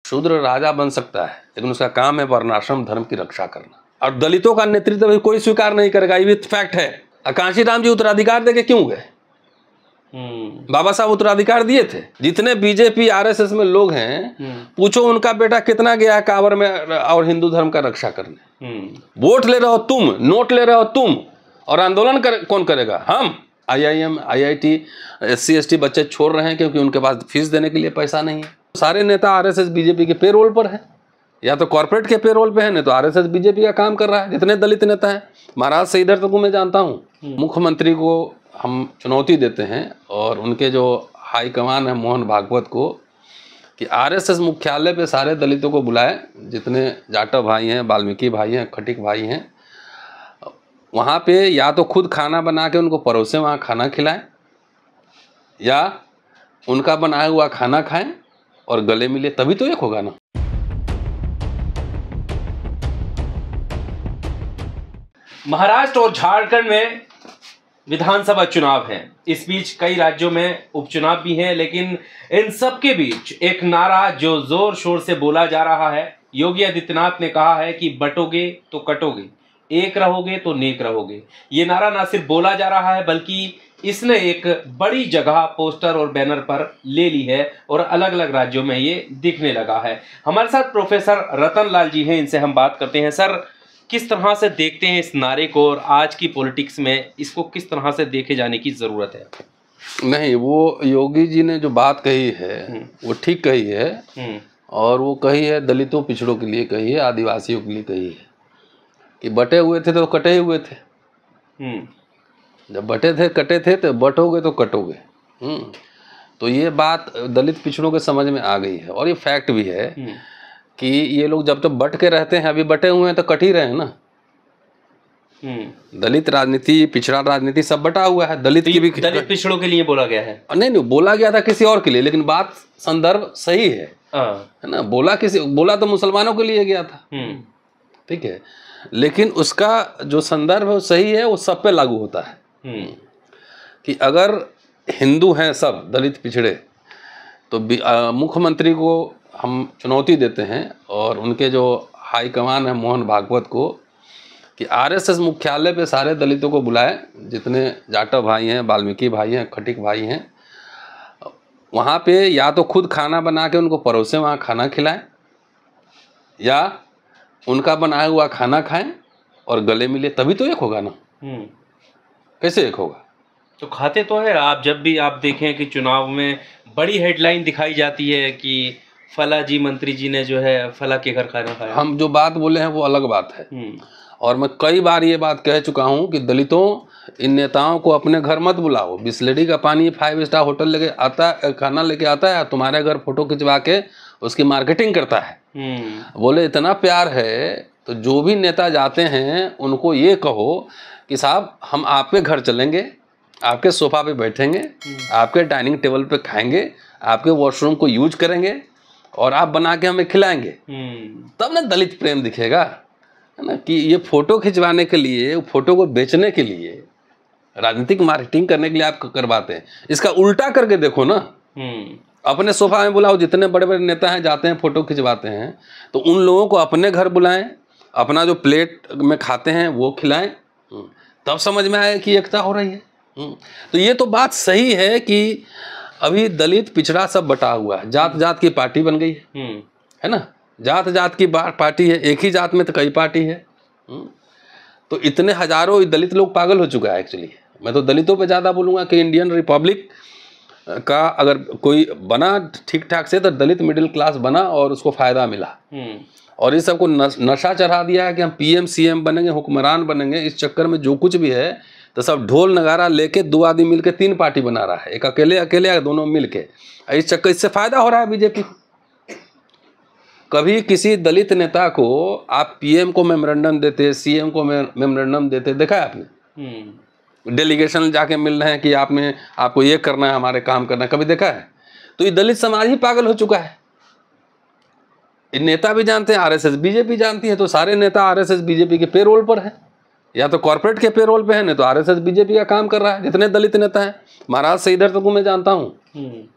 शूद्र राजा बन सकता है, लेकिन उसका काम है वर्णाश्रम धर्म की रक्षा करना। और दलितों का नेतृत्व भी कोई स्वीकार नहीं करेगा, ये भी फैक्ट है। कांशीराम जी उत्तराधिकार देके क्यों गए? बाबा साहब उत्तराधिकार दिए थे। जितने बीजेपी आरएसएस में लोग हैं, पूछो उनका बेटा कितना गया है कांवर में और हिंदू धर्म का रक्षा करने। वोट ले रहे हो तुम, नोट ले रहे हो तुम, और आंदोलन कौन करेगा? हम। IIM IIT SC ST बच्चे छोड़ रहे हैं क्योंकि उनके पास फीस देने के लिए पैसा नहीं है। सारे नेता आरएसएस बीजेपी के पेरोल पर है, या तो कॉर्पोरेट के पेरोल पे है, नहीं तो आरएसएस बीजेपी का काम कर रहा है। जितने दलित नेता हैं, महाराज से इधर तक मैं जानता हूँ। मुख्यमंत्री को हम चुनौती देते हैं और उनके जो हाईकमान है मोहन भागवत को, कि आरएसएस मुख्यालय पे सारे दलितों को बुलाए, जितने जाटव भाई हैं, वाल्मीकि भाई हैं, खटिक भाई हैं, वहाँ पे या तो खुद खाना बना के उनको परोसे, वहाँ खाना खिलाएं, या उनका बनाया हुआ खाना खाएं और गले मिले, तभी तो एक होगा ना। महाराष्ट्र और झारखंड में विधानसभा चुनाव है। इस बीच कई राज्यों में उपचुनाव भी हैं, लेकिन इन सब के बीच एक नारा जो जोर शोर से बोला जा रहा है। योगी आदित्यनाथ ने कहा है कि बटोगे तो कटोगे, एक रहोगे तो नेक रहोगे। ये नारा ना सिर्फ बोला जा रहा है, बल्कि इसने एक बड़ी जगह पोस्टर और बैनर पर ले ली है और अलग अलग राज्यों में ये दिखने लगा है। हमारे साथ प्रोफेसर रतन लाल जी हैं, इनसे हम बात करते हैं। सर, किस तरह से देखते हैं इस नारे को, और आज की पॉलिटिक्स में इसको किस तरह से देखे जाने की जरूरत है? नहीं, वो योगी जी ने जो बात कही है वो ठीक कही है, और वो कही है दलितों पिछड़ों के लिए कही है, आदिवासियों के लिए कही है कि बटे हुए थे तो कटे हुए थे। जब बटे थे कटे थे तो बटोगे तो कटोगे। तो ये बात दलित पिछड़ों के समझ में आ गई है, और ये फैक्ट भी है कि ये लोग जब तक बट के रहते हैं, अभी बटे हुए हैं तो कट ही रहे हैं ना। दलित राजनीति, पिछड़ा राजनीति सब बटा हुआ है। दलित की भी दलित पिछड़ों के लिए बोला गया है। नहीं, बोला गया था किसी और के लिए, लेकिन बात संदर्भ सही है ना। बोला तो मुसलमानों के लिए गया था, ठीक है, लेकिन उसका जो संदर्भ है सही है, वो सब पे लागू होता है। कि अगर हिंदू हैं सब दलित पिछड़े, तो मुख्यमंत्री को हम चुनौती देते हैं और उनके जो हाईकमान है मोहन भागवत को, कि आरएसएस मुख्यालय पे सारे दलितों को बुलाए, जितने जाटव भाई हैं, वाल्मीकि भाई हैं, खटिक भाई हैं, वहाँ पे या तो खुद खाना बना के उनको परोसे, वहाँ खाना खिलाएं, या उनका बनाया हुआ खाना खाएं और गले मिले, तभी तो एक होगा ना। कैसे एक होगा? तो खाते तो है। आप जब भी आप देखें कि चुनाव में बड़ी हेडलाइन दिखाई जाती है कि फला जी मंत्री जी ने जो है फला के घर खाना खाया। हम जो बात बोले हैं वो अलग बात है, और मैं कई बार ये बात कह चुका हूँ कि दलितों, इन नेताओं को अपने घर मत बुलाओ। बिस्लेरी का पानी 5 स्टार होटल लेके आता, खाना लेके आता है, तुम्हारे घर फोटो खिंचवा के उसकी मार्केटिंग करता है। बोले इतना प्यार है तो जो भी नेता जाते हैं उनको ये कहो कि साहब हम आपके घर चलेंगे, आपके सोफा पे बैठेंगे, आपके डाइनिंग टेबल पे खाएंगे, आपके वॉशरूम को यूज करेंगे और आप बना के हमें खिलाएंगे, तब ना दलित प्रेम दिखेगा, है ना। कि ये फोटो खिंचवाने के लिए, फोटो को बेचने के लिए, राजनीतिक मार्केटिंग करने के लिए आप करवाते हैं। इसका उल्टा करके देखो ना, अपने सोफा में बुलाओ। जितने बड़े बड़े नेता हैं जाते हैं फोटो खिंचवाते हैं, तो उन लोगों को अपने घर बुलाएं, अपना जो प्लेट में खाते हैं वो खिलाएं, तब समझ में आए कि एकता हो रही है। तो ये तो बात सही है कि अभी दलित पिछड़ा सब बटा हुआ है, जात जात की पार्टी बन गई है ना। जात जात की पार्टी है, एक ही जात में तो कई पार्टी है। तो इतने हजारों दलित लोग पागल हो चुका है। एक्चुअली मैं तो दलितों पे ज़्यादा बोलूँगा कि इंडियन रिपब्लिक का अगर कोई बना ठीक ठाक से, तो दलित मिडिल क्लास बना और उसको फ़ायदा मिला। और इस सबको नशा चढ़ा दिया है कि हम PM CM बनेंगे, हुक्मरान बनेंगे। इस चक्कर में जो कुछ भी है तो सब ढोल नगारा लेके 2 आदमी मिलके 3 पार्टी बना रहा है, एक अकेले या दोनों मिलके। इस चक्कर, इससे फायदा हो रहा है बीजेपी को। कभी किसी दलित नेता को आप PM को मेमोरेंडम देते, CM को मेमोरेंडम देते देखा है आपने? डेलीगेशन जाके मिल रहे हैं कि आपको ये करना है, हमारे काम करना है, कभी देखा है? तो ये दलित समाज ही पागल हो चुका है। नेता भी जानते हैं, RSS बीजेपी जानती है, तो सारे नेता RSS बीजेपी के पेरोल पर है, या तो कॉर्पोरेट के पेरोल पे है, नहीं तो RSS बीजेपी का काम कर रहा है। जितने दलित नेता हैं, महाराज से इधर तक मैं जानता हूँ।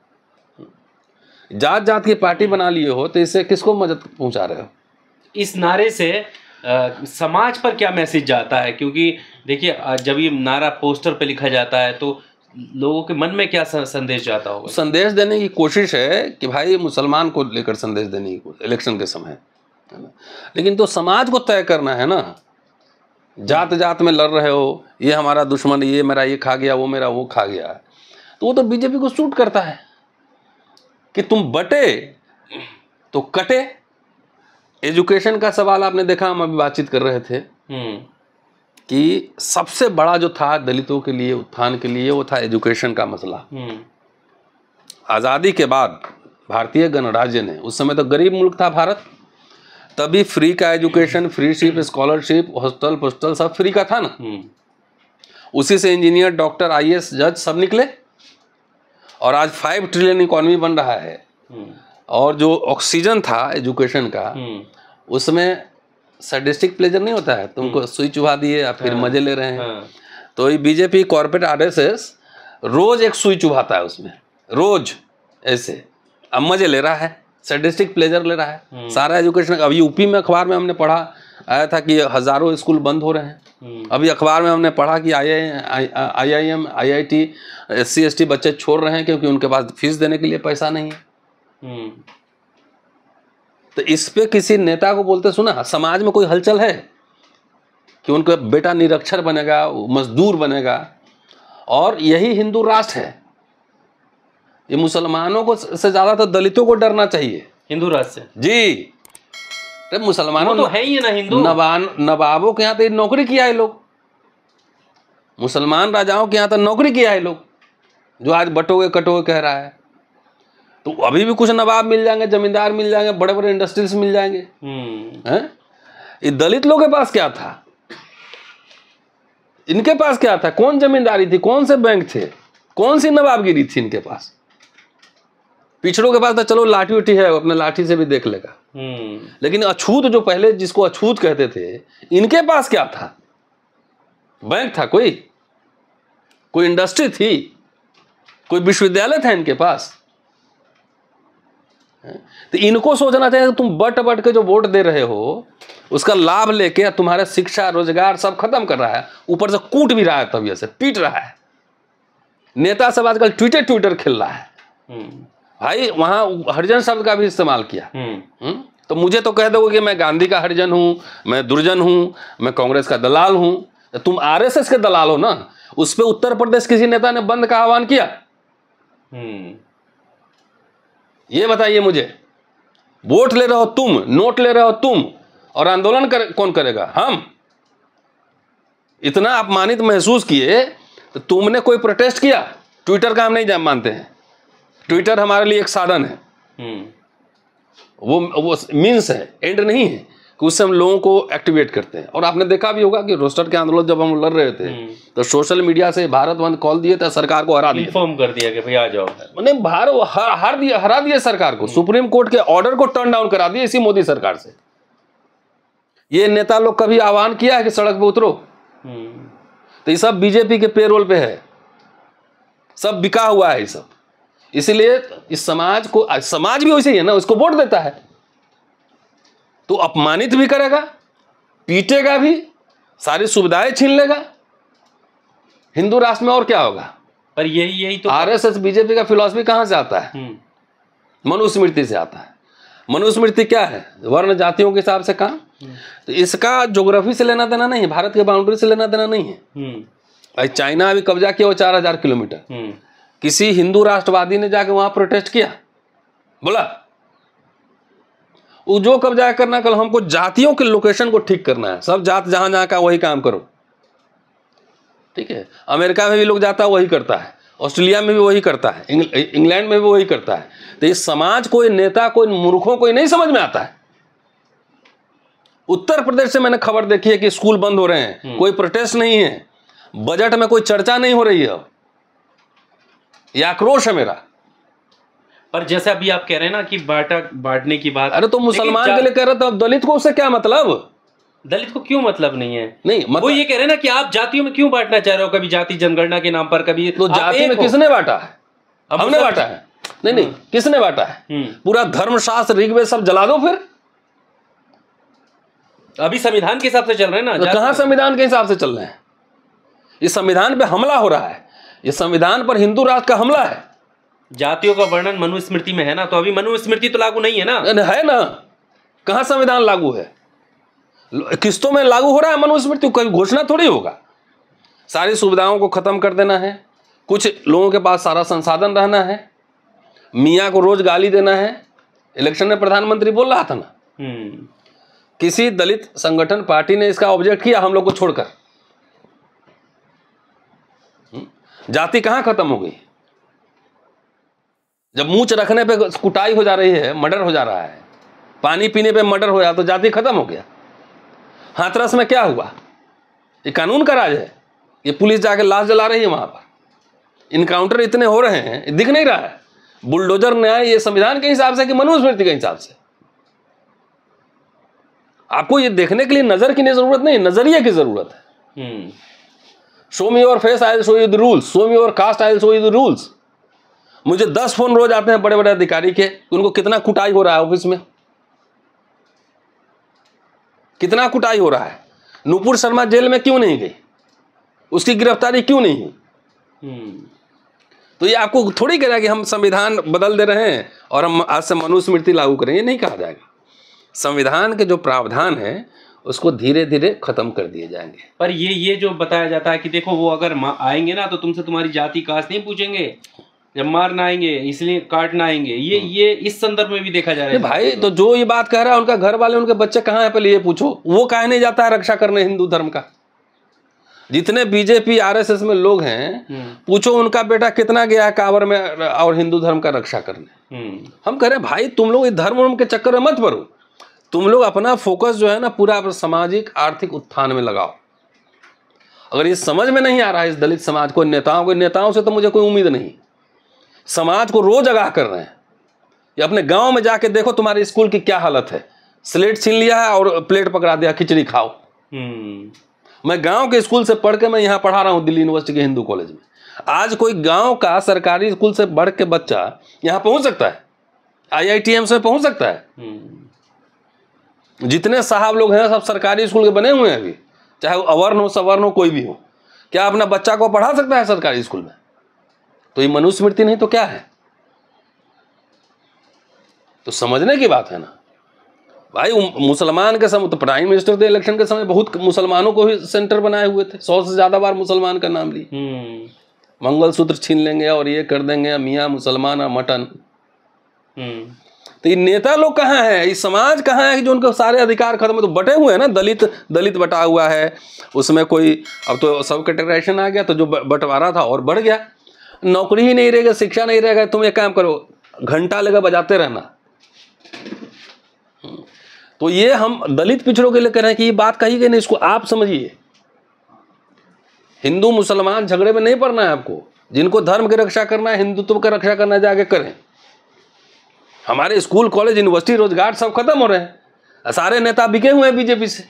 जात जात की पार्टी बना लिए हो तो इससे किसको मदद पहुंचा रहे हो? इस नारे से समाज पर क्या मैसेज जाता है? क्योंकि देखिए जब ये नारा पोस्टर पे लिखा जाता है तो लोगों के मन में क्या संदेश जाता होगा? संदेश देने की कोशिश है कि भाई मुसलमान को लेकर संदेश देने की इलेक्शन के समय, है ना। लेकिन तो समाज को तय करना है ना। जात जात में लड़ रहे हो, ये हमारा दुश्मन, ये मेरा ये खा गया, वो मेरा वो खा गया, तो वो तो बीजेपी को सूट करता है कि तुम बटे तो कटे। एजुकेशन का सवाल आपने देखा, हम अभी बातचीत कर रहे थे कि सबसे बड़ा जो था दलितों के लिए उत्थान के लिए वो था एजुकेशन का मसला। आज़ादी के बाद भारतीय गणराज्य ने, उस समय तो गरीब मुल्क था भारत, तभी फ्री का education, free ship, scholarship, hostel postal सब फ्री का था ना। उसी से इंजीनियर, डॉक्टर, आईएएस, जज सब निकले और आज 5 ट्रिलियन इकॉनमी बन रहा है। और जो ऑक्सीजन था एजुकेशन का, उसमें सैडिस्टिक प्लेजर नहीं होता है, तुमको सुई चुभा दिए या फिर मजे ले रहे हैं। तो ये बीजेपी कॉर्पोरेट आरएसएस रोज एक सुई चुभाता है उसमें, रोज ऐसे, अब मजे ले रहा है, सैडिस्टिक प्लेजर ले रहा है सारा एजुकेशन। अभी यूपी में अखबार में हमने पढ़ा आया था कि हजारों स्कूल बंद हो रहे हैं। अभी अखबार में हमने पढ़ा कि IIM, IIT, SC ST बच्चे छोड़ रहे हैं क्योंकि उनके पास फीस देने के लिए पैसा नहीं है। तो इस पे किसी नेता को बोलते सुना? समाज में कोई हलचल है कि उनका बेटा निरक्षर बनेगा, मजदूर बनेगा? और यही हिंदू राष्ट्र है। ये मुसलमानों को से ज्यादा तो दलितों को डरना चाहिए हिंदू राष्ट्र से। जी, तो मुसलमानों तो है ही ना हिंदू। नवाबों के यहाँ तो नौकरी किया है लोग, मुसलमान राजाओं के यहाँ तो नौकरी किया है लोग, जो आज बटोगे कटोगे कह रहा है। तो अभी भी कुछ नवाब मिल जाएंगे, जमींदार मिल जाएंगे, बड़े बड़े इंडस्ट्रीज मिल जाएंगे। हैं? ये दलित लोगों के पास क्या था? इनके पास क्या था? कौन जमींदारी थी? कौन से बैंक थे? कौन सी नवाबगिरी थी इनके पास? पिछड़ों के पास तो चलो लाठी उठी है, अपने लाठी से भी देख लेगा। लेकिन अछूत, जो पहले जिसको अछूत कहते थे, इनके पास क्या था? बैंक था कोई इंडस्ट्री थी, कोई विश्वविद्यालय था इनके पास? तो इनको सोचना चाहिए कि तुम बट के जो वोट दे रहे हो उसका लाभ लेके तुम्हारा शिक्षा, रोजगार सब खत्म कर रहा है, ऊपर से कूट भी रहा है, तभी से पीट रहा है। नेता सब आजकल ट्विटर खेल रहा है भाई, वहां हरिजन शब्द का भी इस्तेमाल किया। तो मुझे तो कह दोगे कि मैं गांधी का हरिजन हूं, मैं दुर्जन हूं, मैं कांग्रेस का दलाल हूं। तो तुम आरएसएस के दलाल हो ना। उस पर उत्तर प्रदेश किसी नेता ने बंद का आह्वान किया? ये बताइए मुझे। वोट ले रहे हो तुम, नोट ले रहे हो तुम, और आंदोलन कौन करेगा? हम। इतना अपमानित महसूस किए तो तुमने कोई प्रोटेस्ट किया? ट्विटर का हम नहीं मानते हैं, ट्विटर हमारे लिए एक साधन है, वो मीन्स है, एंड नहीं है कि उससे हम लोगों को एक्टिवेट करते हैं। और आपने देखा भी होगा कि रोस्टर के आंदोलन जब हम लड़ रहे थे तो सोशल मीडिया से भारत बंद कॉल दिए थे, सरकार को हरा दिया, इन्फॉर्म कर दिया कि भाई आ जाओ। मैंने हरा दिया सरकार को, सुप्रीम कोर्ट के ऑर्डर को टर्न डाउन करा दिया इसी मोदी सरकार से। ये नेता लोग कभी आह्वान किया है कि सड़क पे उतरो? तो ये सब बीजेपी के पेरोल पे है, सब बिका हुआ है ये सब। इसलिए इस समाज को, समाज भी वैसे ही है ना, उसको वोट देता है तो अपमानित भी करेगा, पीटेगा भी, सारी सुविधाएं छीन लेगा। हिंदू राष्ट्र में और क्या होगा? पर यही तो आरएसएस बीजेपी का फिलॉसफी कहां से आता है? मनुस्मृति से आता है। मनुस्मृति क्या है? वर्ण जातियों के हिसाब से काम। तो इसका ज्योग्राफी से लेना देना नहीं है, भारत के बाउंड्री से लेना देना नहीं है। भाई चाइना अभी कब्जा किया वो 4000 किलोमीटर, किसी हिंदू राष्ट्रवादी ने जाके वहां प्रोटेस्ट किया? बोला? वो जो कब्जा करना, कल हमको जातियों के लोकेशन को ठीक करना है, सब जात जहां जहां का वही काम करो, ठीक है। अमेरिका में भी लोग जाता है वही करता है, ऑस्ट्रेलिया में भी वही करता है, इंग्लैंड में भी वही करता है। तो इस समाज को, नेता को, इन मूर्खों को नहीं समझ में आता है। उत्तर प्रदेश से मैंने खबर देखी है कि स्कूल बंद हो रहे हैं, कोई प्रोटेस्ट नहीं है, बजट में कोई चर्चा नहीं हो रही है। यह आक्रोश है मेरा। पर जैसे अभी आप कह रहे हैं ना कि बांटने की बात, अरे तो मुसलमान के लिए कह रहे तो अब दलित को उससे क्या मतलब? दलित को क्यों मतलब नहीं है? नहीं मतलब, वो ये कह रहे हैं ना कि आप जातियों में क्यों बांटना चाह रहे हो, कभी जाति जनगणना के नाम पर, कभी तो जाति में किसने बांटा है? हमने बांटा है। नहीं, किसने बांटा है? पूरा धर्मशास्त्र ऋग्वेद सब जला दो फिर। अभी संविधान के हिसाब से चल रहे हैं ना। कहाँ संविधान के हिसाब से चल रहे हैं? इस संविधान पे हमला हो रहा है, ये संविधान पर हिंदू राष्ट्र का हमला है। जातियों का वर्णन मनुस्मृति में है ना, तो अभी मनुस्मृति तो लागू नहीं है ना। है ना, कहाँ संविधान लागू है? किस्तों में लागू हो रहा है मनुस्मृति, कोई घोषणा थोड़ी होगा। सारी सुविधाओं को खत्म कर देना है, कुछ लोगों के पास सारा संसाधन रहना है, मियाँ को रोज गाली देना है। इलेक्शन में प्रधानमंत्री बोल रहा था ना, किसी दलित संगठन पार्टी ने इसका ऑब्जेक्ट किया हम लोग को छोड़कर। जाति कहाँ खत्म हो गई? जब मूंछ रखने पे कुटाई हो जा रही है, मर्डर हो जा रहा है, पानी पीने पे मर्डर हो जाए तो जाति खत्म हो गया। हाथरस में क्या हुआ? ये कानून का राज है? ये पुलिस जाके लाश जला रही है वहां पर, इनकाउंटर इतने हो रहे हैं, दिख नहीं रहा है। बुलडोजर न्याय ये संविधान के हिसाब से कि मनुस्मृति के हिसाब से? आपको ये देखने के लिए नजर की जरूरत नहीं, नजरिए की जरूरत है। Show me your face, I will show you the rules. Show me your cast, I will show you the rules. मुझे 10 फोन रोज आते हैं बड़े बड़े अधिकारी के, उनको कितना कुटाई हो रहा है ऑफिस में, कितना कुटाई हो रहा है। नूपुर शर्मा जेल में क्यों नहीं गई? उसकी गिरफ्तारी क्यों नहीं हुई? तो ये आपको थोड़ी कह रहा है कि हम संविधान बदल दे रहे हैं और हम आज से मनुस्मृति लागू करेंगे, नहीं कहा जाएगा। संविधान के जो प्रावधान है उसको धीरे धीरे खत्म कर दिए जाएंगे। पर ये जो बताया जाता है कि देखो वो अगर आएंगे ना तो तुमसे तुम्हारी जाति कास्ट नहीं पूछेंगे, जब मारना आएंगे इसलिए काटना आएंगे, ये इस संदर्भ में भी देखा जा रहा है। भाई तो जो ये बात कह रहा है उनका घर वाले, उनके बच्चे कहाँ है पहले ये पूछो। वो काहे नहीं जाता है रक्षा करने हिंदू धर्म का? जितने बीजेपी आरएसएस में लोग हैं, पूछो उनका बेटा कितना गया है कांवर में और हिंदू धर्म का रक्षा करने। हम कह रहे हैं भाई तुम लोग इस धर्म के चक्कर में मत पड़ो, तुम लोग अपना फोकस जो है ना पूरा सामाजिक आर्थिक उत्थान में लगाओ। अगर ये समझ में नहीं आ रहा है इस दलित समाज को, नेताओं से तो मुझे कोई उम्मीद नहीं। समाज को रोज आगाह कर रहे हैं। ये अपने गांव में जाके देखो तुम्हारे स्कूल की क्या हालत है। स्लेट छीन लिया है और प्लेट पकड़ा दिया, खिचड़ी खाओ। मैं गांव के स्कूल से पढ़ के मैं यहाँ पढ़ा रहा हूँ दिल्ली यूनिवर्सिटी के हिंदू कॉलेज में। आज कोई गांव का सरकारी स्कूल से बढ़ के बच्चा यहाँ पहुंच सकता है, IITM में पहुंच सकता है। जितने साहब लोग हैं सब सरकारी स्कूल के बने हुए हैं अभी, चाहे वो अवर्ण हो सवर्ण हो कोई भी हो। क्या अपना बच्चा को पढ़ा सकता है सरकारी स्कूल में? तो ये मनुस्मृति नहीं तो क्या है? तो समझने की बात है ना भाई। मुसलमान के समय तो प्राइम मिनिस्टर थे इलेक्शन के समय, बहुत मुसलमानों को ही सेंटर बनाए हुए थे। 100 से ज्यादा बार मुसलमान का नाम ली। मंगलसूत्र छीन लेंगे और ये कर देंगे, मियाँ मुसलमान और मटन। तो ये नेता लोग कहाँ हैं? ये समाज कहाँ है कि जो उनके सारे अधिकार खत्म? तो बटे हुए हैं ना, दलित बटा हुआ है उसमें। कोई अब तो सब कैटेगराइजेशन आ गया, तो जो बंटवारा था और बढ़ गया। नौकरी ही नहीं रहेगा, शिक्षा नहीं रहेगा, तुम एक काम करो घंटा लगा बजाते रहना। तो ये हम दलित पिछड़ों के लिए कह रहे हैं कि ये बात कही गई नहीं, इसको आप समझिए। हिंदू मुसलमान झगड़े में नहीं पड़ना है आपको। जिनको धर्म की रक्षा करना है, हिंदुत्व की रक्षा करना है, जाके करें। हमारे स्कूल कॉलेज यूनिवर्सिटी रोजगार सब खत्म हो रहे हैं। सारे नेता बिके हुए हैं बीजेपी से,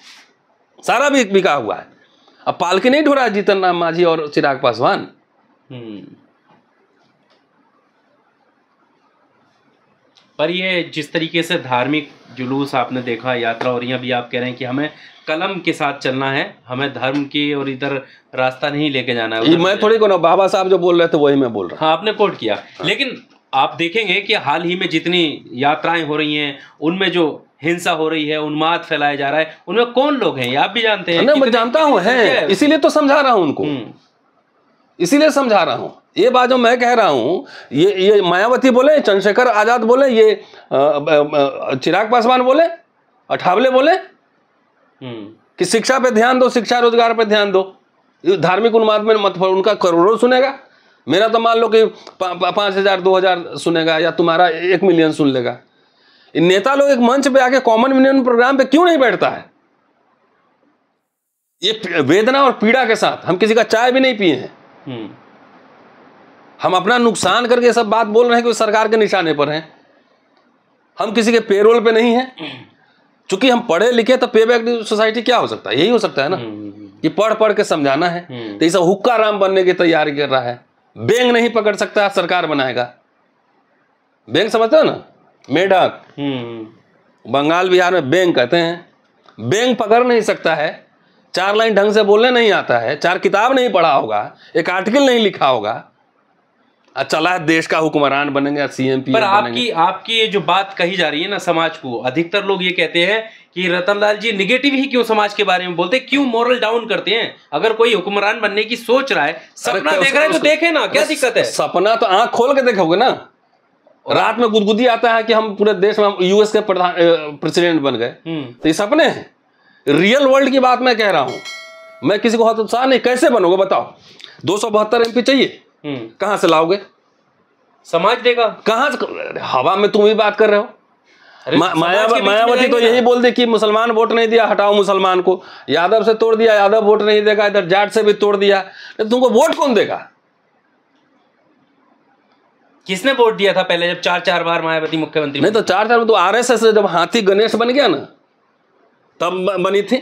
सारा भी बिका हुआ है। अब पालकी नहीं ढो रहा है जीतन राम मांझी और चिराग पासवान। पर ये जिस तरीके से धार्मिक जुलूस आपने देखा, यात्रा हो रही है, अभी आप कह रहे हैं कि हमें कलम के साथ चलना है, हमें धर्म की और इधर रास्ता नहीं लेके जाना है। मैं थोड़ी को ना, बाबा साहब जो बोल रहे थे वही मैं बोल रहा हूँ। हाँ, आपने कोट किया। लेकिन आप देखेंगे कि हाल ही में जितनी यात्राएं हो रही हैं उनमें जो हिंसा हो रही है, उन्माद फैलाया जा रहा है, उनमें कौन लोग हैं ये आप भी जानते हैं? मैं जानता हूँ, है इसीलिए तो समझा रहा हूँ उनको, इसीलिए समझा रहा हूँ। ये बात जो मैं कह रहा हूँ, ये मायावती बोले, चंद्रशेखर आजाद बोले, ये चिराग पासवान बोले, अठावले बोले कि शिक्षा पे ध्यान दो, शिक्षा रोजगार पे ध्यान दो, धार्मिक उन्माद में मत पड़ो। उनका करोड़ों सुनेगा, मेरा तो मान लो कि 5,000 2,000 सुनेगा, या तुम्हारा 1 मिलियन सुन लेगा। नेता लोग एक मंच पे आके कॉमन मिनिमम प्रोग्राम पे क्यों नहीं बैठता है? ये वेदना और पीड़ा के साथ हम किसी का चाय भी नहीं पिए हैं। हम अपना नुकसान करके सब बात बोल रहे हैं कि सरकार के निशाने पर हैं। हम किसी के पेरोल पे नहीं हैं। चूंकि हम पढ़े लिखे तो पे बैक सोसाइटी क्या हो सकता है? यही हो सकता है ना कि पढ़ पढ़ के समझाना है। तो ये सब हुक्का राम बनने की तैयारी कर रहा है। बेंग नहीं पकड़ सकता, सरकार बनाएगा। बैंक समझते हो ना, मेढक, बंगाल बिहार में बैंक कहते हैं। बैंक पकड़ नहीं सकता है, 4 लाइन ढंग से बोलने नहीं आता है, 4 किताब नहीं पढ़ा होगा, एक आर्टिकल नहीं लिखा होगा, चला है देश का हुक्मरान बनेंगे, सीएम पीएम पर बनेंगे। आपकी ये जो बात कही जा रही है ना समाज को, अधिकतर लोग ये कहते हैं कि रतनलाल जी निगेटिव ही क्यों समाज के बारे में बोलते हैं, क्यों मोरल डाउन करते हैं? अगर कोई हुक्मरान बनने की सोच रहा है, सपना देख रहा है तो देखे ना, क्या दिक्कत है? सपना तो आंख खोल के देखोगे ना। रात में गुदगुदी आता है कि हम पूरे देश में यूएस के प्रेसिडेंट बन गए, तो ये सपने हैं। रियल वर्ल्ड की बात मैं कह रहा हूं, मैं किसी को हतोत्साह नहीं। कैसे बनोगे बताओ? 272 MP चाहिए, कहां से लाओगे? समाज देगा कहां से? हवा में तुम ही बात कर रहे हो। मायावती तो यही बोल दी कि मुसलमान वोट नहीं दिया, हटाओ मुसलमान को। यादव से तोड़ दिया, यादव वोट नहीं देगा। इधर जाट से भी तोड़ दिया, तुमको वोट कौन देगा? किसने वोट दिया था पहले, जब 4 बार मायावती मुख्यमंत्री? नहीं तो 4 में तो आरएसएस से जब हाथी गणेश बन गया ना, तब बनी थी।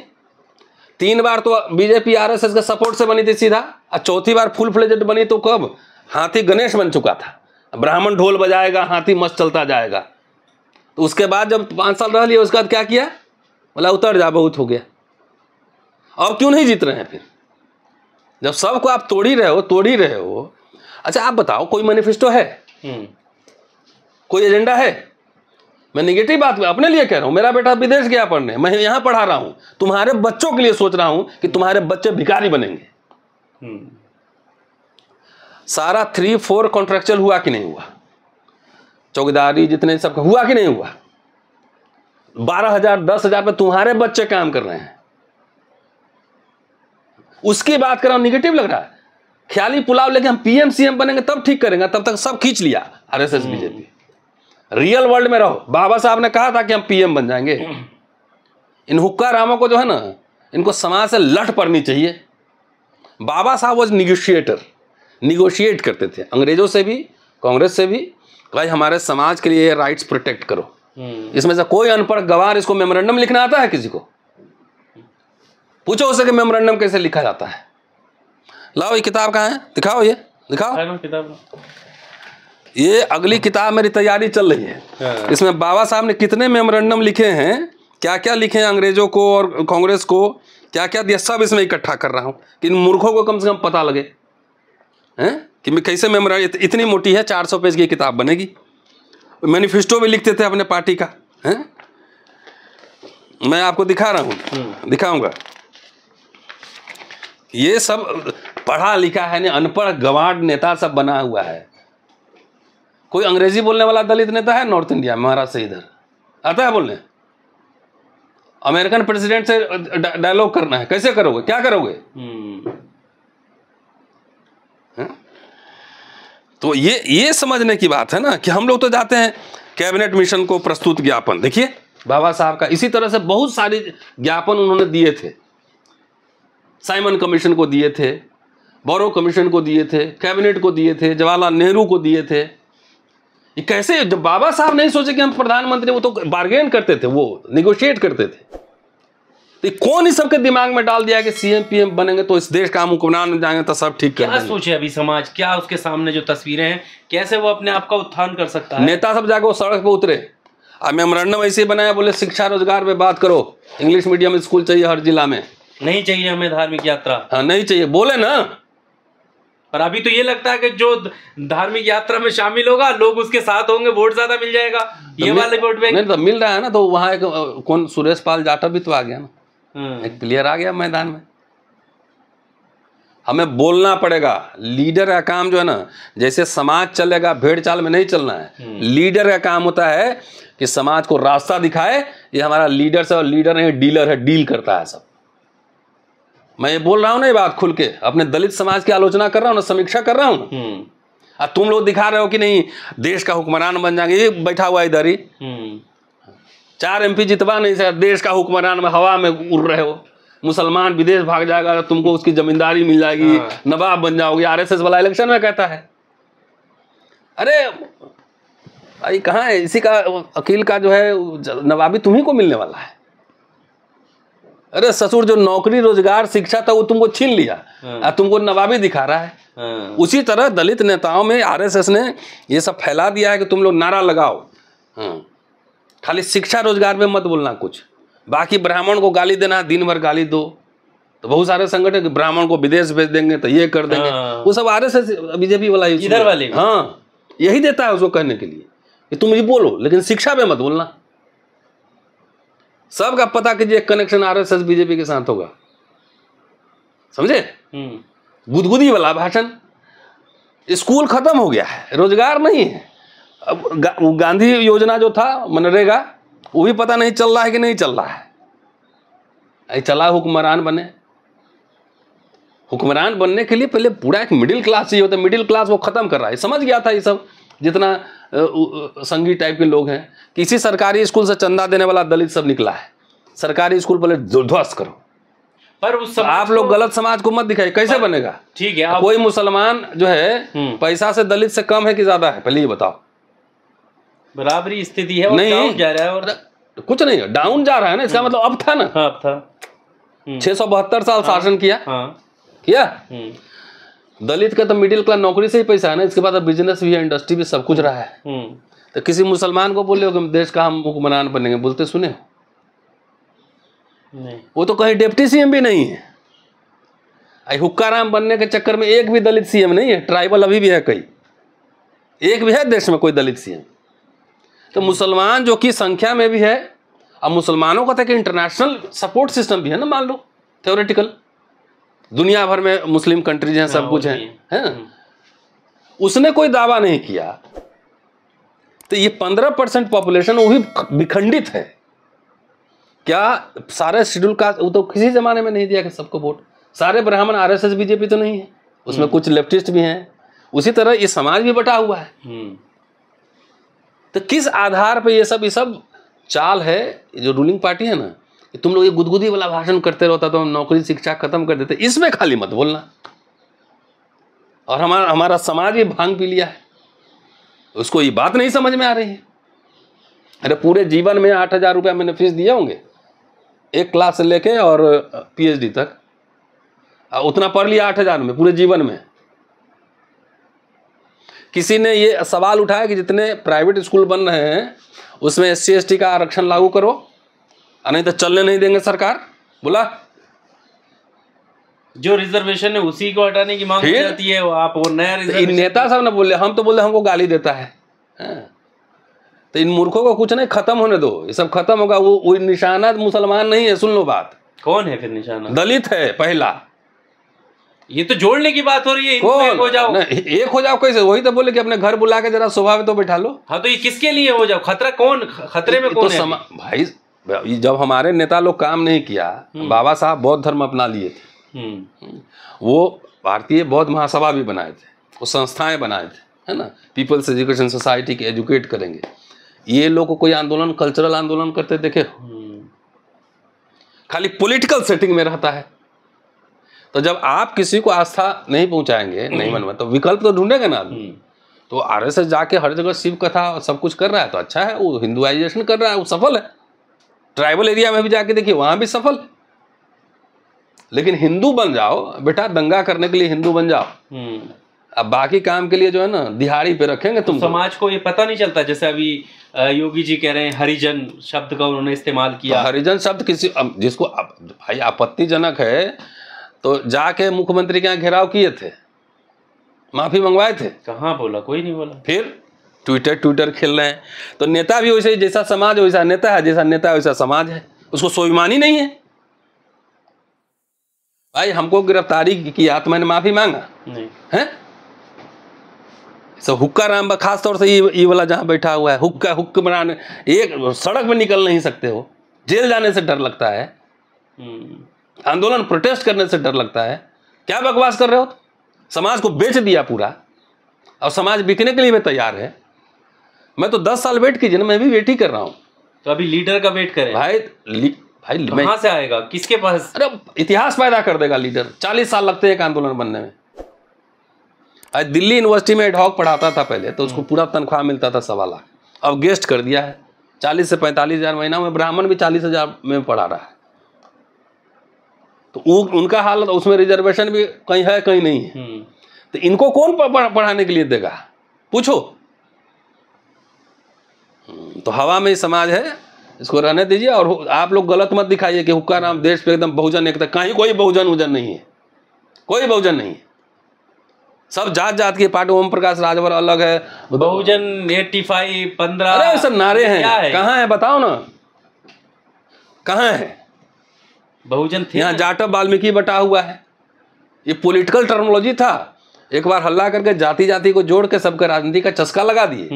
3 बार तो बीजेपी आरएसएस के सपोर्ट से बनी थी सीधा, और चौथी बार फुल फ्लेजेड बनी तो कब? हाथी गणेश बन चुका था। ब्राह्मण ढोल बजाएगा, हाथी मस्त चलता जाएगा। तो उसके बाद जब 5 साल रह लिया, उसके बाद क्या किया? बोला उतर जा, बहुत हो गया। अब क्यों नहीं जीत रहे हैं फिर, जब सबको आप तोड़ ही रहे हो? अच्छा आप बताओ, कोई मैनिफेस्टो है? कोई एजेंडा है? मैं निगेटिव बात अपने लिए कह रहा हूं। मेरा बेटा विदेश गया पढ़ने, मैं यहां पढ़ा रहा हूं। तुम्हारे बच्चों के लिए सोच रहा हूं कि तुम्हारे बच्चे भिखारी बनेंगे। सारा 3-4 कॉन्ट्रेक्चुअल हुआ कि नहीं हुआ? चौकीदारी जितने सब हुआ कि नहीं हुआ? 12,000 10,000 पे तुम्हारे बच्चे काम कर रहे हैं। उसकी बात कर रहा हूं, निगेटिव लग रहा है। ख्याली पुलाव लेके हम पीएम सीएम बनेंगे तब ठीक करेंगे, तब तक सब खींच लिया आरएसएस बीजेपी। रियल वर्ल्ड में रहो। बाबा साहब ने कहा था कि हम पीएम बन जाएंगे। इन हुक्का रामों को जो है ना, इनको समाज से लठ पड़नी चाहिए। बाबा साहब वॉज निगोशिएटर, निगोशिएट करते थे अंग्रेजों से भी, कांग्रेस से भी। भाई हमारे समाज के लिए राइट्स प्रोटेक्ट करो। इसमें से कोई अनपढ़ गवार इसको मेमोरेंडम लिखना आता है? किसी को पूछो उससे कि मेमोरेंडम कैसे लिखा जाता है। लाओ ये किताब कहाँ है, दिखाओ, ये दिखाओ किताब। ये अगली किताब मेरी तैयारी चल रही है। इसमें बाबा साहब ने कितने मेमोरेंडम लिखे हैं, क्या क्या लिखे हैं अंग्रेजों को और कांग्रेस को, क्या क्या दिया, सब इसमें इकट्ठा कर रहा हूँ कि इन मूर्खों को कम से कम पता लगे हैं कि मैं कैसे मेमोरेंडम। इतनी मोटी है, 400 पेज की किताब बनेगी। मैनिफेस्टो भी लिखते थे अपने पार्टी का, है? मैं आपको दिखा रहा हूँ, दिखाऊंगा। ये सब पढ़ा लिखा है, नहीं अनपढ़ गवार नेता सब बना हुआ है। कोई अंग्रेजी बोलने वाला दलित नेता है नॉर्थ इंडिया में? महाराष्ट्र से इधर आता है बोलने? अमेरिकन प्रेसिडेंट से डायलॉग करना है, कैसे करोगे, क्या करोगे? तो ये समझने की बात है ना कि हम लोग तो जाते हैं कैबिनेट मिशन को प्रस्तुत ज्ञापन। देखिए बाबा साहब का इसी तरह से बहुत सारे ज्ञापन उन्होंने दिए थे। साइमन कमीशन को दिए थे, बोरो कमीशन को दिए थे, कैबिनेट को दिए थे, जवाहरलाल नेहरू को दिए थे। ये कैसे? जब बाबा साहब नहीं सोचे कि हम प्रधानमंत्री, वो तो बार्गेन करते थे, वो निगोशिएट करते थे। तो कौन इस सबके दिमाग में डाल दिया कि सीएम पीएम बनेंगे तो इस देश का हम हुक्मरान बन जाएंगे तो सब ठीक कर देंगे? क्या सोचे अभी समाज, क्या उसके सामने जो तस्वीरें हैं, कैसे वो अपने आप का उत्थान कर सकता है? नेता सब जाके वो सड़क पे उतरे, अब मेमोरेंडम ऐसे बनाया, बोले शिक्षा रोजगार पे बात करो, इंग्लिश मीडियम स्कूल चाहिए हर जिला में, नहीं चाहिए हमें धार्मिक यात्रा। हाँ नहीं चाहिए, बोले ना। पर अभी तो ये लगता है कि जो धार्मिक यात्रा में शामिल होगा लोग उसके साथ होंगे, वोट ज्यादा मिल जाएगा, ये वाले वोट बैंक। नहीं तो मिल रहा है ना, तो वहाँ एक कौन सुरेश पाल जाटव भी तो आ गया ना, एक प्लेयर आ गया मैदान में। हमें बोलना पड़ेगा। लीडर का काम जो है ना, जैसे समाज चलेगा भेड़ चाल में नहीं चलना है। लीडर का काम होता है कि समाज को रास्ता दिखाए। ये हमारा लीडर से, और लीडर नहीं डीलर है, डील करता है सब। मैं ये बोल रहा हूं ना, ये बात खुल के अपने दलित समाज की आलोचना कर रहा हूं ना, समीक्षा कर रहा हूं ना। तुम लोग दिखा रहे हो कि नहीं देश का हुक्मरान बन जाएंगे, ये बैठा हुआ इधर ही 4 MP जितवा नहीं सकता, देश का हुक्मरान में हवा में उड़ रहे हो। मुसलमान विदेश भाग जाएगा, तुमको उसकी जमींदारी मिल जाएगी, नवाब बन जाओगे। आरएसएस वाला इलेक्शन में कहता है। अरे भाई कहाँ है इसी का, अकील का जो है नवाबी तुम्ही को मिलने वाला है। अरे ससुर, जो नौकरी रोजगार शिक्षा था वो तुमको छीन लिया, और तुमको नवाबी दिखा रहा है। उसी तरह दलित नेताओं में आरएसएस ने ये सब फैला दिया है कि तुम लोग नारा लगाओ, खाली शिक्षा रोजगार में मत बोलना कुछ, बाकी ब्राह्मण को गाली देना, दिन भर गाली दो। तो बहुत सारे संगठन ब्राह्मण को विदेश भेज देंगे तो ये कर देंगे, वो सब आरएसएस बीजेपी वाला इधर वाले, हाँ यही देता है उसको कहने के लिए कि तुम ये बोलो लेकिन शिक्षा में मत बोलना। सबका पता कीजिए कनेक्शन आरएसएस बीजेपी के साथ होगा, समझे? गुदगुदी वाला भाषण। स्कूल खत्म हो गया है, रोजगार नहीं है। अब गांधी योजना जो था मनरेगा, वो भी पता नहीं चल रहा है कि नहीं चल रहा है। चला हुक्मरान बने, हुक्मरान बनने के लिए पहले पूरा एक मिडिल क्लास चाहिए होता है, मिडिल क्लास वो खत्म कर रहा है। समझ गया था ये सब, जितना संघी टाइप के लोग हैं, किसी सरकारी स्कूल से चंदा देने वाला दलित सब निकला है। सरकारी स्कूल पहले ध्वस्त करो, पर उस आप लोग गलत समाज को मत दिखाइए, कैसे बनेगा? ठीक है, कोई मुसलमान जो है पैसा से दलित से कम है कि ज्यादा है, पहले ये बताओ। बराबरी स्थिति है, नहीं डाउन जा रहा है, और कुछ नहीं डाउन जा रहा है ना, इसका मतलब अब था ना। हाँ, अब था। 672 साल शासन किया, किया। दलित का तो मिडिल क्लास नौकरी से ही पैसा है ना, इसके बाद अब बिजनेस भी है, इंडस्ट्री भी, सब कुछ रहा है। तो किसी मुसलमान को बोले हो कि देश का हम हुक्मरान बनेंगे, बोलते सुने हो? नहीं। वो तो कहीं डिप्टी सीएम भी नहीं है। हुक्काराम बनने के चक्कर में एक भी दलित सीएम नहीं है, ट्राइबल अभी भी है, कई एक भी है देश में कोई दलित सीएम। तो मुसलमान जो कि संख्या में भी है, अब मुसलमानों का तो इंटरनेशनल सपोर्ट सिस्टम भी है ना, मान लो थ्योरेटिकल, दुनिया भर में मुस्लिम कंट्रीज हैं, सब कुछ है। उसने कोई दावा नहीं किया। तो ये 15% पॉपुलेशन वो भी विखंडित है क्या? सारे शेड्यूल कास्ट, वो तो किसी जमाने में नहीं दिया कि सबको वोट। सारे ब्राह्मण आरएसएस बीजेपी तो नहीं है, उसमें कुछ लेफ्टिस्ट भी हैं। उसी तरह ये समाज भी बटा हुआ है। तो किस आधार पे ये सब चाल है? जो रूलिंग पार्टी है ना, तुम लोग ये गुदगुदी वाला भाषण करते रहता तो हम नौकरी शिक्षा खत्म कर देते, इसमें खाली मत बोलना। और हमारा समाज भी भांग पी लिया है, उसको ये बात नहीं समझ में आ रही है। अरे पूरे जीवन में 8,000 रुपया मैंने फीस दिए होंगे, एक क्लास से लेके और पीएचडी तक, उतना पढ़ लिया 8,000 में पूरे जीवन में। किसी ने ये सवाल उठाया कि जितने प्राइवेट स्कूल बन रहे हैं उसमें SC ST का आरक्षण लागू करो, नहीं तो चलने नहीं देंगे सरकार। बोला जो रिजर्वेशन है उसी को हटाने की मांग की जाती है, वो आप वो नया रिजर्वेशन। नेता सब ना बोले, हम तो बोले हमको गाली देता है। तो इन मूर्खों को कुछ नहीं, खत्म होने दो, ये सब खत्म होगा। वो निशाना मुसलमान नहीं है, सुन लो बात। कौन है फिर निशाना? दलित है पहला। ये तो जोड़ने की बात हो रही है, एक हो जाओ। एक हो जाओ कैसे? वही तो बोले कि अपने घर बुला के जरा शोभा में तो बैठा लो। हाँ, तो ये किसके लिए हो जाओ? खतरा कौन, खतरे में कौन है? भाई जब हमारे नेता लोग काम नहीं किया, बाबा साहब बौद्ध धर्म अपना लिए थे, वो भारतीय बौद्ध महासभा भी बनाए थे, वो संस्थाएं बनाए थे, है ना, पीपल्स एजुकेशन सोसाइटी के एजुकेट करेंगे। ये लोग कोई आंदोलन, कल्चरल आंदोलन करते देखे? खाली पॉलिटिकल सेटिंग में रहता है। तो जब आप किसी को आस्था नहीं पहुंचाएंगे, नहीं मनवा, तो विकल्प तो ढूंढेगा ना आदमी। तो आरएसएस जाके हर जगह शिव कथा और सब कुछ कर रहा है तो अच्छा है, वो हिंदुआइजेशन कर रहा है, वो सफल है। ट्राइबल एरिया में भी जाके देखिए, वहां भी सफल। लेकिन हिंदू बन जाओ बेटा, दंगा करने के लिए हिंदू बन जाओ, अब बाकी काम के लिए जो है ना दिहाड़ी पे रखेंगे तुम। समाज को ये पता नहीं चलता, जैसे अभी योगी जी कह रहे हैं हरिजन शब्द का उन्होंने इस्तेमाल किया। तो हरिजन शब्द किसी जिसको भाई आपत्तिजनक है तो जाके मुख्यमंत्री के यहाँ घेराव किए थे, माफी मंगवाए थे, कहाँ बोला? कोई नहीं बोला। फिर ट्विटर खेल रहे हैं। तो नेता भी वैसे, जैसा समाज वैसा नेता है, जैसा नेता वैसा समाज है, उसको स्वाभिमानी नहीं है। भाई हमको गिरफ्तारी किया तो मैंने माफी मांगा नहीं है? सब हुक्का राम, खास तौर से ये वाला जहाँ बैठा हुआ है, हुक्मरान, एक सड़क में निकल नहीं सकते हो, जेल जाने से डर लगता है, आंदोलन प्रोटेस्ट करने से डर लगता है। क्या बकवास कर रहे हो? समाज को बेच दिया पूरा, और समाज बिकने के लिए भी तैयार है। मैं तो 10 साल वेट कीजिए ना, मैं भी वेट ही कर रहा हूँ। तो अभी लीडर का वेट करें भाई कहाँ से आएगा, किसके पास? अरे इतिहास पैदा कर देगा लीडर। 40 साल लगते हैं एक आंदोलन बनने में। आज दिल्ली यूनिवर्सिटी में एडहॉक पढ़ाता था पहले, तो उसको पूरा तनख्वाह मिलता था 1.25 लाख, अब गेस्ट कर दिया है 40 से 45 हज़ार महीना में। ब्राह्मण भी 40 हज़ार में पढ़ा रहा है। तो उनका हालत, उसमें रिजर्वेशन भी कहीं है कहीं नहीं है। तो इनको कौन पढ़ाने के लिए देगा, पूछो। तो हवा में ही समाज है, इसको रहने दीजिए। और आप लोग गलत मत दिखाइए कि हुक्का राम देश पे एकदम बहुजन एकता, कहीं कोई बहुजन उजन नहीं है, कोई बहुजन नहीं है। सब जात जात की पार्टी, ओम प्रकाश राजभर अलग है, बहुजन 85 15, अरे सब नारे हैं, कहाँ है बताओ ना, कहाँ है? बहुजन थे यहाँ जाटव वाल्मीकि बटा हुआ है। ये पॉलिटिकल टर्मिनोलॉजी था, एक बार हल्ला करके जाति जाति को जोड़ के सबके राजनीति का चस्का लगा दिए।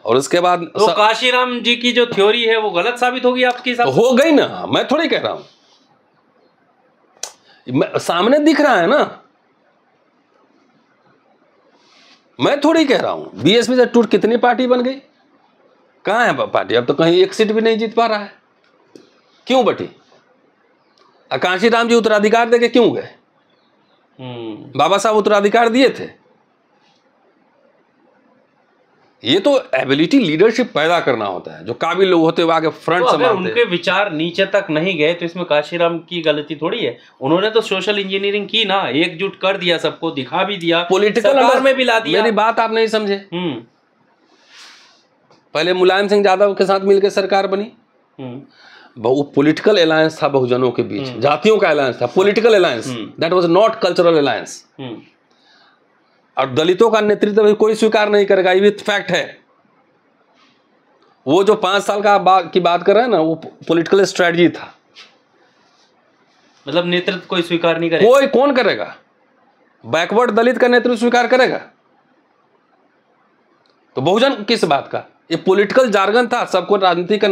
और उसके बाद तो काशीराम जी की जो थ्योरी है वो गलत साबित होगी आपके हिसाब से? हो गई ना, मैं थोड़ी कह रहा हूं, सामने दिख रहा है ना, मैं थोड़ी कह रहा हूं। बीएसपी से टूट कितनी पार्टी बन गई, कहां है पार्टी? अब तो कहीं एक सीट भी नहीं जीत पा रहा है। क्यों बटी? काशीराम जी उत्तराधिकार देके क्यों गए? बाबा साहब उत्तराधिकार दिए थे। ये तो एबिलिटी लीडरशिप पैदा करना होता है, जो काबिल लोग होते हुए आगे फ्रंट तो संभालते हैं। उनके विचार नीचे तक नहीं गए तो इसमें काशीराम की गलती थोड़ी है। उन्होंने तो सोशल इंजीनियरिंग की ना, एकजुट कर दिया, सबको दिखा भी दिया, पॉलिटिकल सरकार में भी ला दिया। मेरी बात आप नहीं समझे। पहले मुलायम सिंह यादव के साथ मिलकर सरकार बनी, वो पॉलिटिकल अलायंस था बहुजनों के बीच, जातियों का अलायंस था, political alliance, that was not cultural alliance. और दलितों का नेतृत्व भी कोई स्वीकार नहीं करेगा, ये भी फैक्ट है। वो जो 5 साल की बात कर रहे हैं ना, वो पॉलिटिकल स्ट्रेटजी था। मतलब नेतृत्व कोई स्वीकार नहीं करेगा। कोई कौन करेगा? बैकवर्ड दलित का नेतृत्व स्वीकार करेगा? तो बहुजन किस बात का? ये पॉलिटिकल जार्गन था, सबको राजनीति का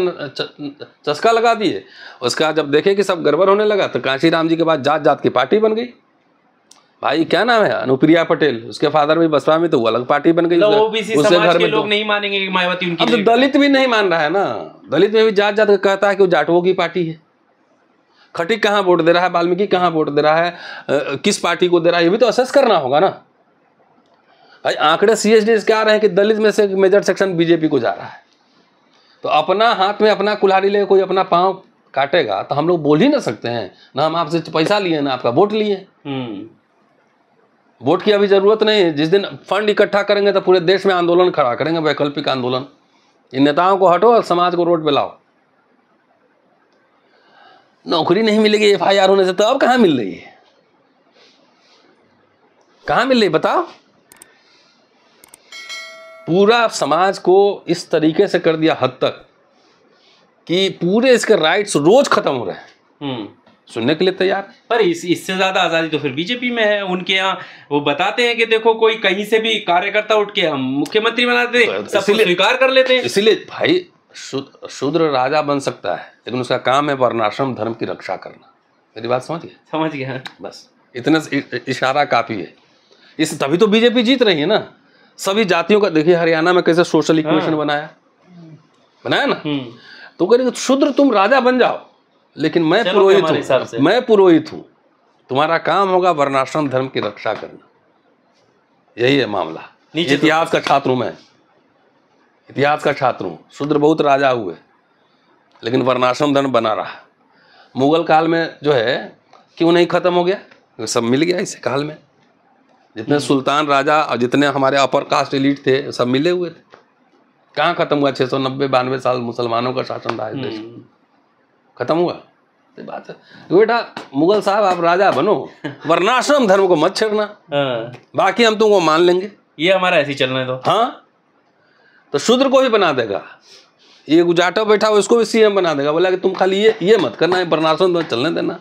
चस्का लगा दिए। उसका जब देखे कि सब गड़बड़ होने लगा तो काशीराम जी के बाद जात जात की पार्टी बन गई। भाई क्या नाम है, अनुप्रिया पटेल, उसके फादर भी बसपा में, तो वो अलग पार्टी बन गई। ओबीसी समाज के लोग नहीं मानेंगे कि मायावती उनकी। अब तो दलित भी नहीं मान रहा है ना, दलित में भी जात जात कहता है कि वो जाटवों की पार्टी है। खटीक कहाँ वोट दे रहा है, वाल्मीकि कहाँ वोट दे रहा है, किस पार्टी को दे रहा है, ये भी तो असेस करना होगा ना भाई। आंकड़े CSD क्या आ रहे हैं कि दलित में से मेजर सेक्शन बीजेपी को जा रहा है। तो अपना हाथ में अपना कुल्हाड़ी ले कोई अपना पांव काटेगा तो हम लोग बोल ही ना सकते हैं ना, हम आपसे पैसा लिए ना आपका वोट लिए। वोट की अभी जरूरत नहीं है। जिस दिन फंड इकट्ठा करेंगे तो पूरे देश में आंदोलन खड़ा करेंगे, वैकल्पिक आंदोलन। इन नेताओं को हटो और समाज को रोड पे लाओ। नौकरी नहीं मिलेगी FIR होने से, तो अब कहां मिल रही है? कहां मिल रही बताओ? पूरा समाज को इस तरीके से कर दिया हद तक कि पूरे इसके राइट्स रोज खत्म हो रहे हैं। सुनने के लिए तैयार। पर इससे ज्यादा आजादी तो फिर बीजेपी में है। उनके यहाँ वो बताते हैं कि देखो कोई कहीं से भी कार्यकर्ता उठ के हम मुख्यमंत्री बनाते हैं, सब स्वीकार कर लेते हैं। इसीलिए भाई शूद्र राजा बन सकता है, लेकिन उसका काम है वर्णाश्रम धर्म की रक्षा करना। मेरी बात समझ गए? समझ गया। बस इतना इशारा काफी है। इस तभी तो बीजेपी जीत रही है ना। सभी जातियों का देखिए, हरियाणा में कैसे सोशल इक्वेशन बनाया ना। तो करेंगे शूद्र तुम राजा बन जाओ, लेकिन मैं पुरोहित हूं, मैं पुरोहित हूं, तुम्हारा काम होगा वर्णाश्रम धर्म की रक्षा करना। यही है मामला। इतिहास का छात्र हूं मैं, इतिहास का छात्र हूं। शूद्र बहुत राजा हुए, लेकिन वर्णाश्रम धर्म बना रहा। मुगल काल में जो है क्यों नहीं खत्म हो गया? सब मिल गया इस काल में। जितने सुल्तान राजा और जितने हमारे अपर कास्ट एलिट थे सब मिले हुए थे। कहाँ खत्म हुआ? 690-92 साल मुसलमानों का शासन रहा है देश में, खत्म हुआ? ये बात है बेटा, मुगल साहब आप राजा बनो, वर्णाश्रम धर्म को मत छेड़ना, बाकी हम तुमको मान लेंगे। ये हमारा ऐसे ही चलने दो। हाँ, तो शूद्र को भी बना देगा। ये जाटव बैठा हो इसको भी CM बना देगा, बोला कि तुम खाली ये मत करना है, वर्णाश्रम चलने देना।